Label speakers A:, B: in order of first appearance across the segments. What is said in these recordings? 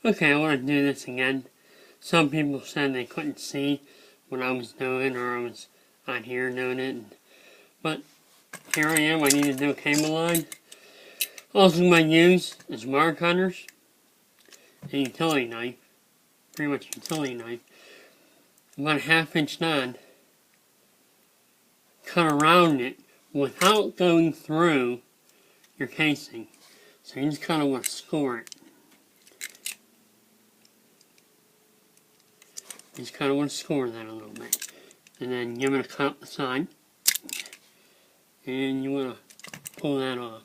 A: Okay, I want to do this again. Some people said they couldn't see what I was doing, or I was out here doing it. But here I am. I need to do a cable line. Also, what I use is wire cutters, a utility knife, pretty much a utility knife, about a 1/2 inch nod. Cut around it without going through your casing. So you just kind of want to score it. You just kind of want to score that a little bit. And then give it a cut up the side. And you want to pull that off.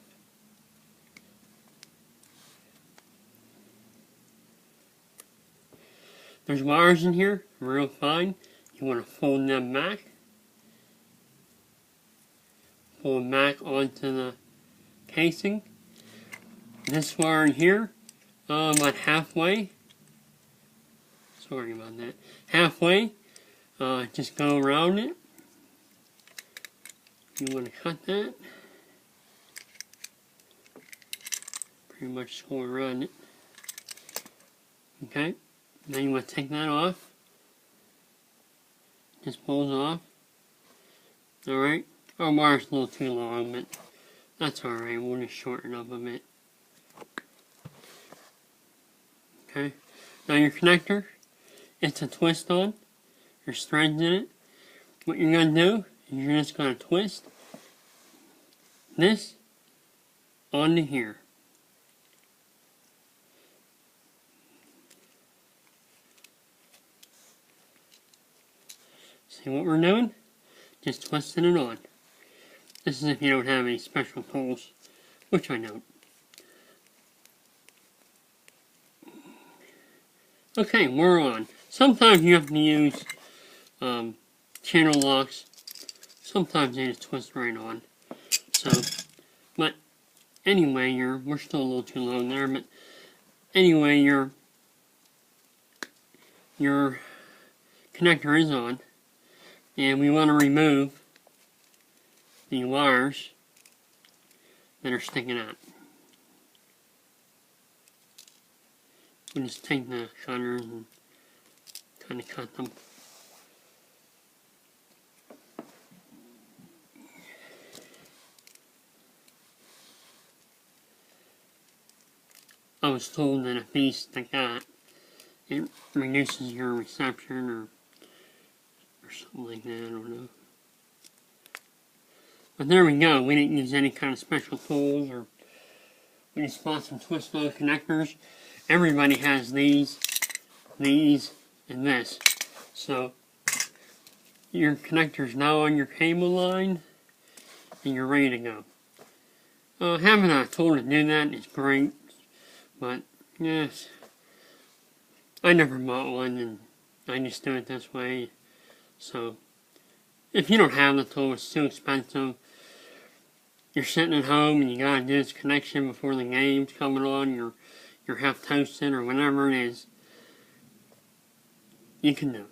A: There's wires in here, real fine. You want to fold them back. Fold back onto the casing. This wire in here, about halfway. Sorry about that. Halfway, just go around it. You want to cut that. Pretty much go around it. Okay, then you want to take that off. Just pulls off. Alright, our wire's a little too long, but that's alright. We'll just shorten up a bit. Okay, now your connector, it's a twist on. There's threads in it. What you're going to do is you're just going to twist this onto here. See what we're doing? Just twisting it on. This is if you don't have any special tools, which I don't. Okay, we're on. Sometimes you have to use channel locks. Sometimes they just twist right on. So, but anyway, we're still a little too long there. But anyway, your connector is on, and we want to remove the wires that are sticking out. We just take the cutters and kind of cut them. I was told that if these stick out, it reduces your reception or something like that, I don't know. But there we go. We didn't use any kind of special tools, or we just bought some twist load connectors. Everybody has these, and this. So your connector's now on your cable line, and you're ready to go. Having a tool to do that is great, but yes, I never bought one, and I just do it this way. So if you don't have the tool, it's too expensive. You're sitting at home and you gotta do this connection before the game's coming on. You're half toasted or whatever it is. You can do it.